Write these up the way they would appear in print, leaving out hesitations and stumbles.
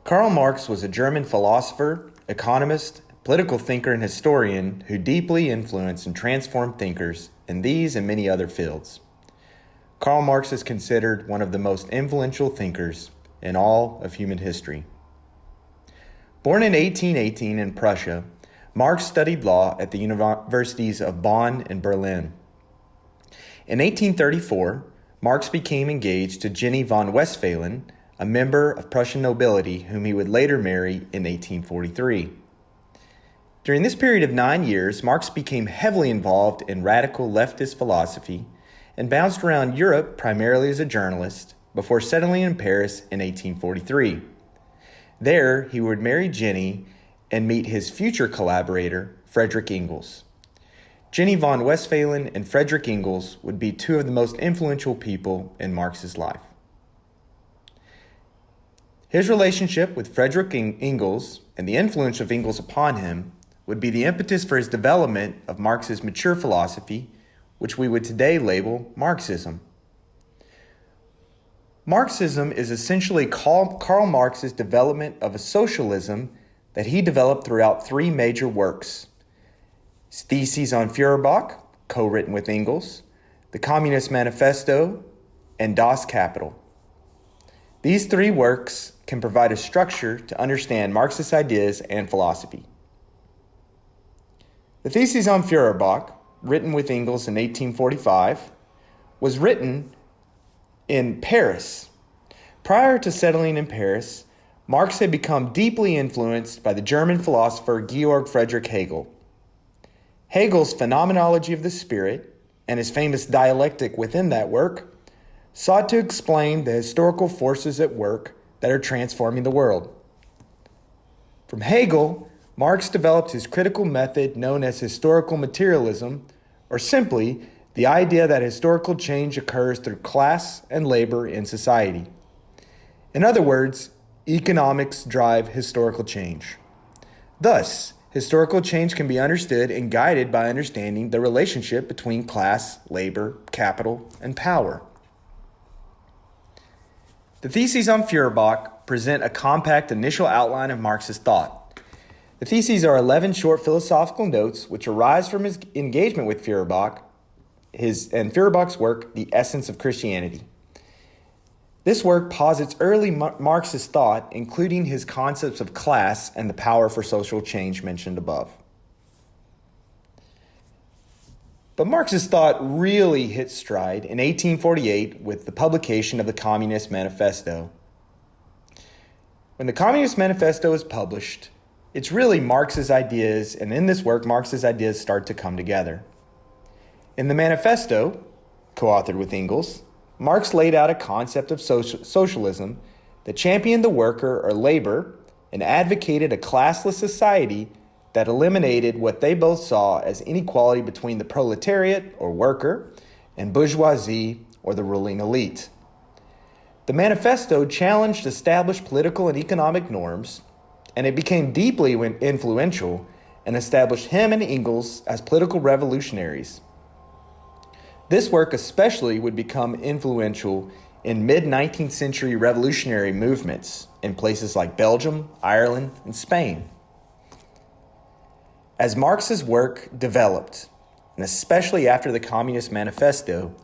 Karl Marx was a German philosopher, economist, political thinker, and historian who deeply influenced and transformed thinkers in these and many other fields. Karl Marx is considered one of the most influential thinkers in all of human history. Born in 1818 in Prussia, Marx studied law at the universities of Bonn and Berlin. In 1834, Marx became engaged to Jenny von Westphalen, a member of Prussian nobility whom he would later marry in 1843. During this period of 9 years, Marx became heavily involved in radical leftist philosophy and bounced around Europe primarily as a journalist before settling in Paris in 1843. There, he would marry Jenny and meet his future collaborator, Friedrich Engels. Jenny von Westphalen and Friedrich Engels would be two of the most influential people in Marx's life. His relationship with Friedrich Engels and the influence of Engels upon him would be the impetus for his development of Marx's mature philosophy, which we would today label Marxism. Marxism is essentially Karl Marx's development of a socialism that he developed throughout three major works: his Theses on Feuerbach, co-written with Engels, the Communist Manifesto, and Das Kapital. These three works can provide a structure to understand Marxist ideas and philosophy. The Theses on Feuerbach, written with Engels in 1845, was written in Paris. Prior to settling in Paris, Marx had become deeply influenced by the German philosopher Georg Friedrich Hegel. Hegel's Phenomenology of the Spirit and his famous dialectic within that work sought to explain the historical forces at work that are transforming the world. From Hegel, Marx developed his critical method known as historical materialism, or simply the idea that historical change occurs through class and labor in society. In other words, economics drive historical change. Thus, historical change can be understood and guided by understanding the relationship between class, labor, capital, and power. The Theses on Feuerbach present a compact initial outline of Marx's thought. The Theses are 11 short philosophical notes which arise from his engagement with Feuerbach and Feuerbach's work, The Essence of Christianity. This work posits early Marxist thought, including his concepts of class and the power for social change mentioned above. But Marx's thought really hit stride in 1848 with the publication of the Communist Manifesto. When the Communist Manifesto is published, it's really Marx's ideas, and in this work, Marx's ideas start to come together. In the manifesto, co-authored with Engels, Marx laid out a concept of socialism that championed the worker or labor and advocated a classless society that eliminated what they both saw as inequality between the proletariat or worker and bourgeoisie or the ruling elite. The manifesto challenged established political and economic norms, and it became deeply influential and established him and Engels as political revolutionaries. This work especially would become influential in mid-19th century revolutionary movements in places like Belgium, Ireland, and Spain. As Marx's work developed, and especially after the Communist Manifesto,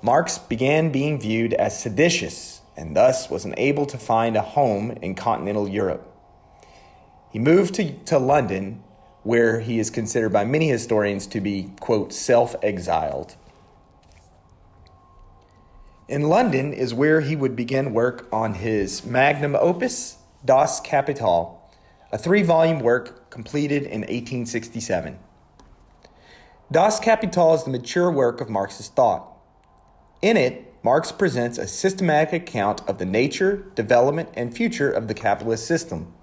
Marx began being viewed as seditious and thus was unable to find a home in continental Europe. He moved to London, where he is considered by many historians to be, quote, self-exiled. In London is where he would begin work on his magnum opus, Das Kapital, a 3-volume work completed in 1867. Das Kapital is the mature work of Marx's thought. In it, Marx presents a systematic account of the nature, development, and future of the capitalist system.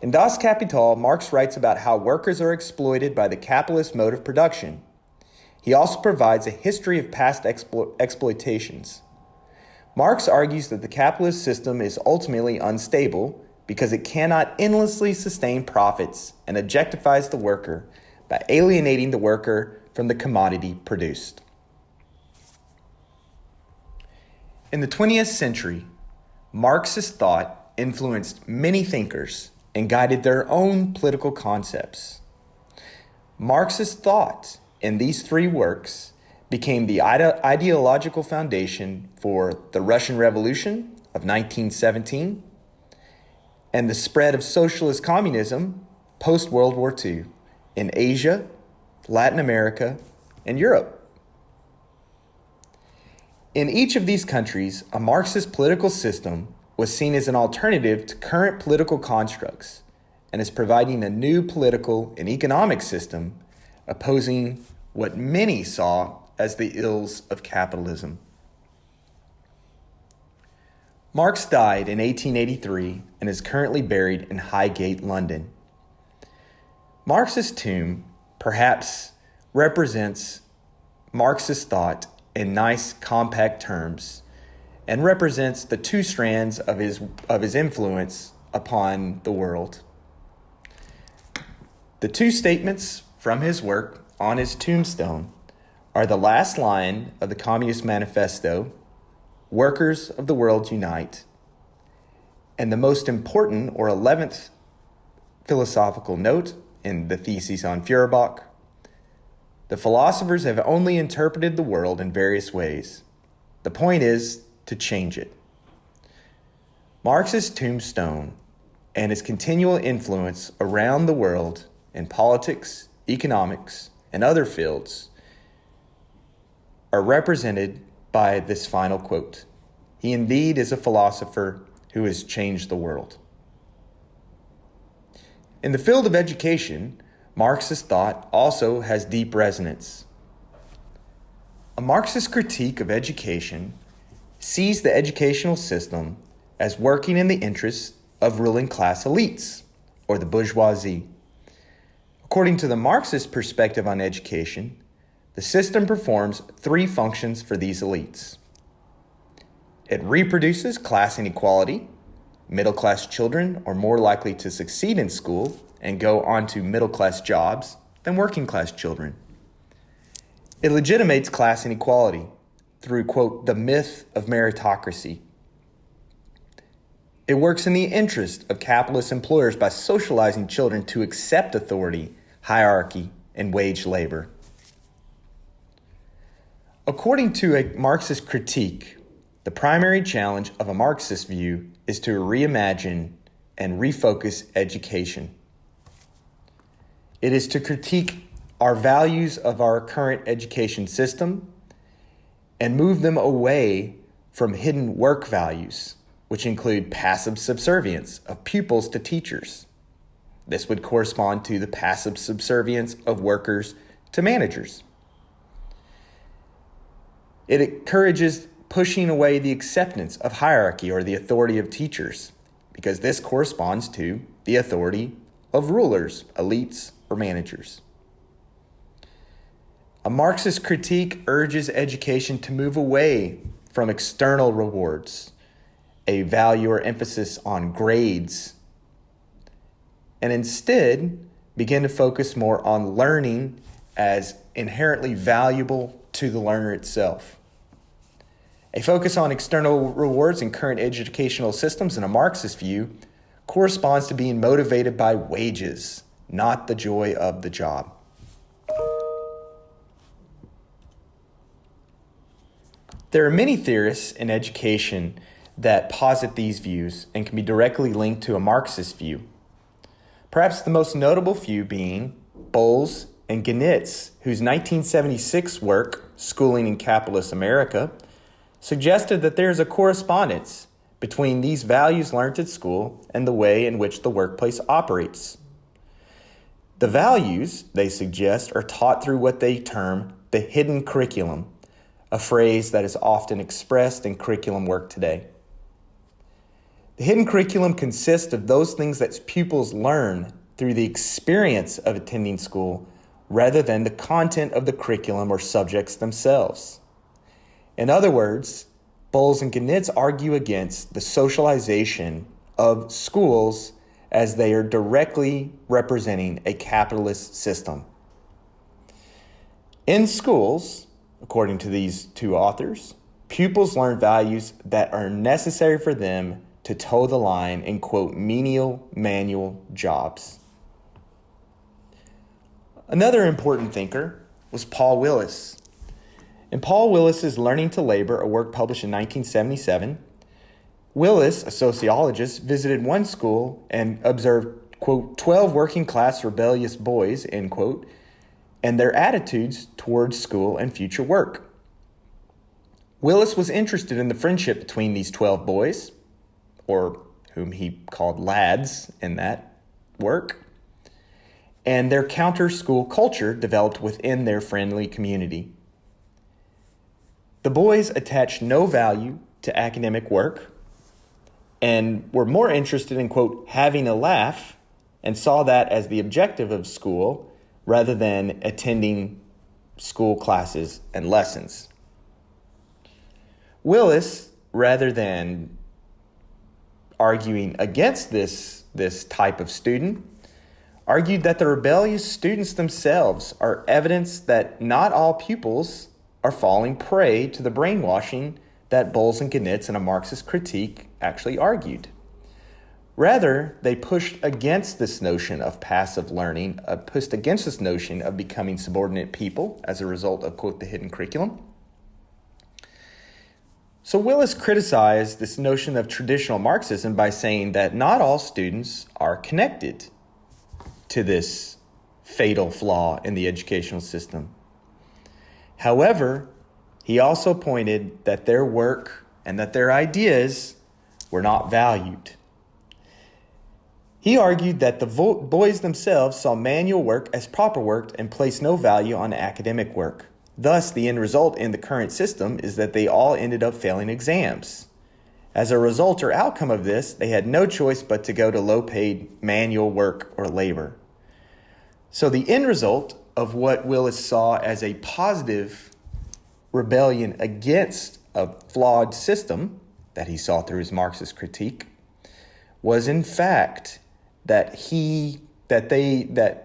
In Das Kapital, Marx writes about how workers are exploited by the capitalist mode of production. He also provides a history of past exploitations. Marx argues that the capitalist system is ultimately unstable because it cannot endlessly sustain profits and objectifies the worker by alienating the worker from the commodity produced. In the 20th century, Marxist thought influenced many thinkers and guided their own political concepts. Marxist thought in these three works became the ideological foundation for the Russian Revolution of 1917 and the spread of socialist communism post-World War II in Asia, Latin America, and Europe. In each of these countries, a Marxist political system was seen as an alternative to current political constructs and as providing a new political and economic system opposing what many saw as the ills of capitalism. Marx died in 1883 and is currently buried in Highgate, London. Marx's tomb perhaps represents Marxist thought in nice, compact terms and represents the two strands of his influence upon the world. The two statements from his work on his tombstone are the last line of the Communist Manifesto, "Workers of the world unite," and the most important or 11th philosophical note in the Theses on Feuerbach: "The philosophers have only interpreted the world in various ways. The point is to change it." Marx's tombstone and his continual influence around the world in politics, economics, and other fields are represented by this final quote: "He indeed is a philosopher who has changed the world." In the field of education, Marxist thought also has deep resonance. A Marxist critique of education sees the educational system as working in the interests of ruling class elites, or the bourgeoisie. According to the Marxist perspective on education, the system performs three functions for these elites. It reproduces class inequality. Middle-class children are more likely to succeed in school and go on to middle-class jobs than working-class children. It legitimates class inequality through, quote, "the myth of meritocracy." It works in the interest of capitalist employers by socializing children to accept authority, hierarchy, and wage labor. According to a Marxist critique, the primary challenge of a Marxist view is to reimagine and refocus education. It is to critique our values of our current education system and move them away from hidden work values, which include passive subservience of pupils to teachers. This would correspond to the passive subservience of workers to managers. It encourages pushing away the acceptance of hierarchy or the authority of teachers, because this corresponds to the authority of rulers, elites, or managers. A Marxist critique urges education to move away from external rewards, a value or emphasis on grades, and instead begin to focus more on learning as inherently valuable to the learner itself. A focus on external rewards in current educational systems in a Marxist view corresponds to being motivated by wages, not the joy of the job. There are many theorists in education that posit these views and can be directly linked to a Marxist view. Perhaps the most notable few being Bowles and Gnitz, whose 1976 work, Schooling in Capitalist America, suggested that there is a correspondence between these values learned at school and the way in which the workplace operates. The values, they suggest, are taught through what they term the hidden curriculum, a phrase that is often expressed in curriculum work today. The hidden curriculum consists of those things that pupils learn through the experience of attending school rather than the content of the curriculum or subjects themselves. In other words, Bowles and Gnitz argue against the socialization of schools as they are directly representing a capitalist system. In schools, according to these two authors, pupils learn values that are necessary for them to toe the line in, quote, menial manual jobs. Another important thinker was Paul Willis. In Paul Willis's Learning to Labor, a work published in 1977, Willis, a sociologist, visited one school and observed, quote, 12 working class rebellious boys, end quote, and their attitudes towards school and future work. Willis was interested in the friendship between these 12 boys, or whom he called lads in that work, and their counter-school culture developed within their friendly community. The boys attached no value to academic work and were more interested in, quote, having a laugh, and saw that as the objective of school rather than attending school classes and lessons. Willis, rather than arguing against this type of student, argued that the rebellious students themselves are evidence that not all pupils are falling prey to the brainwashing that Bowles and Gnitz in a Marxist critique actually argued. Rather, they pushed against this notion of passive learning, pushed against this notion of becoming subordinate people as a result of, quote, the hidden curriculum. So Willis criticized this notion of traditional Marxism by saying that not all students are connected to this fatal flaw in the educational system. However, he also pointed that their work and that their ideas were not valued. He argued that the boys themselves saw manual work as proper work and placed no value on academic work. Thus, the end result in the current system is that they all ended up failing exams. As a result or outcome of this, they had no choice but to go to low-paid manual work or labor. So the end result of what Willis saw as a positive rebellion against a flawed system that he saw through his Marxist critique was in fact that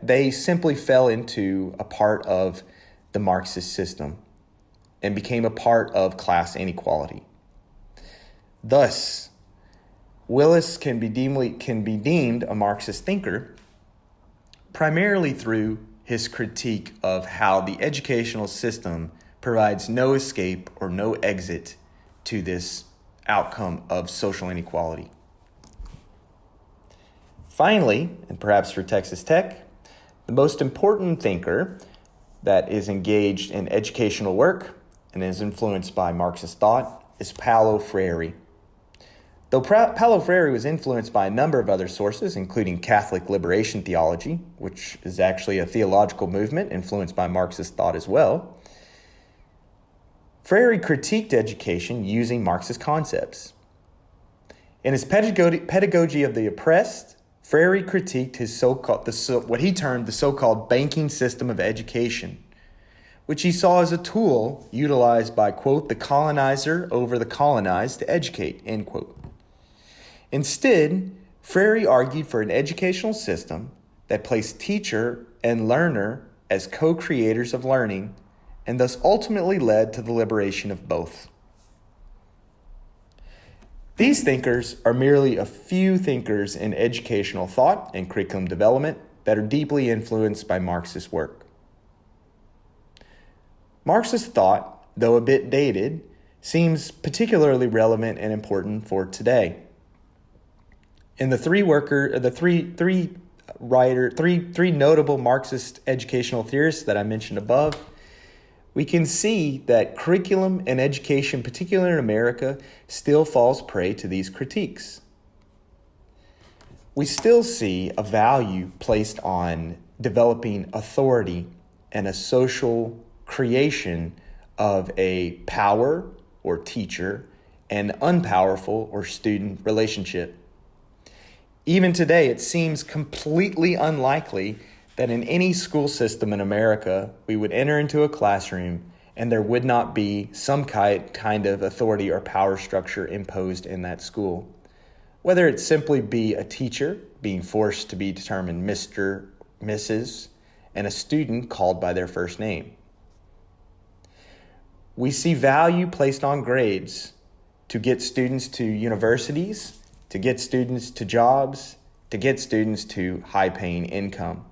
they simply fell into a part of the Marxist system and became a part of class inequality. Thus, Willis can be deemed a Marxist thinker primarily through his critique of how the educational system provides no escape or no exit to this outcome of social inequality. Finally, and perhaps for Texas Tech, the most important thinker that is engaged in educational work and is influenced by Marxist thought is Paulo Freire. Though Paulo Freire was influenced by a number of other sources, including Catholic liberation theology, which is actually a theological movement influenced by Marxist thought as well, Freire critiqued education using Marxist concepts. In his Pedagogy of the Oppressed, Freire critiqued his what he termed the so-called banking system of education, which he saw as a tool utilized by, quote, the colonizer over the colonized to educate, end quote. Instead, Freire argued for an educational system that placed teacher and learner as co-creators of learning and thus ultimately led to the liberation of both. These thinkers are merely a few thinkers in educational thought and curriculum development that are deeply influenced by Marxist work. Marxist thought, though a bit dated, seems particularly relevant and important for today. In the three notable Marxist educational theorists that I mentioned above, we can see that curriculum and education, particularly in America, still falls prey to these critiques. We still see a value placed on developing authority and a social creation of a power or teacher and unpowerful or student relationship. Even today, it seems completely unlikely that in any school system in America, we would enter into a classroom and there would not be some kind of authority or power structure imposed in that school. Whether it simply be a teacher being forced to be determined Mr., Mrs., and a student called by their first name. We see value placed on grades to get students to universities to get students to jobs, to get students to high-paying income.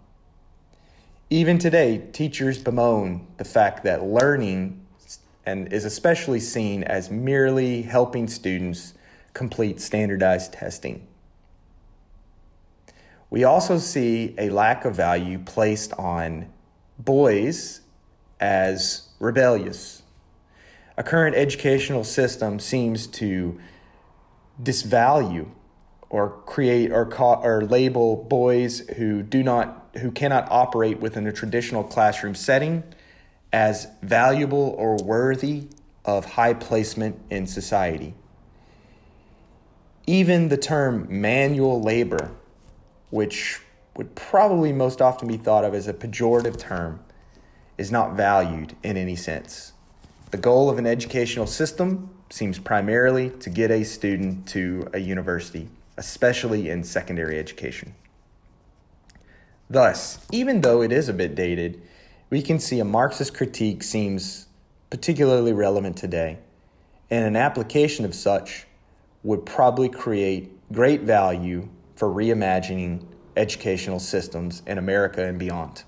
Even today, teachers bemoan the fact that learning and is especially seen as merely helping students complete standardized testing. We also see a lack of value placed on boys as rebellious. A current educational system seems to disvalue or create or label boys who cannot operate within a traditional classroom setting as valuable or worthy of high placement in society. Even the term manual labor, which would probably most often be thought of as a pejorative term, is not valued in any sense. The goal of an educational system seems primarily to get a student to a university, especially in secondary education. Thus, even though it is a bit dated, we can see a Marxist critique seems particularly relevant today, and an application of such would probably create great value for reimagining educational systems in America and beyond.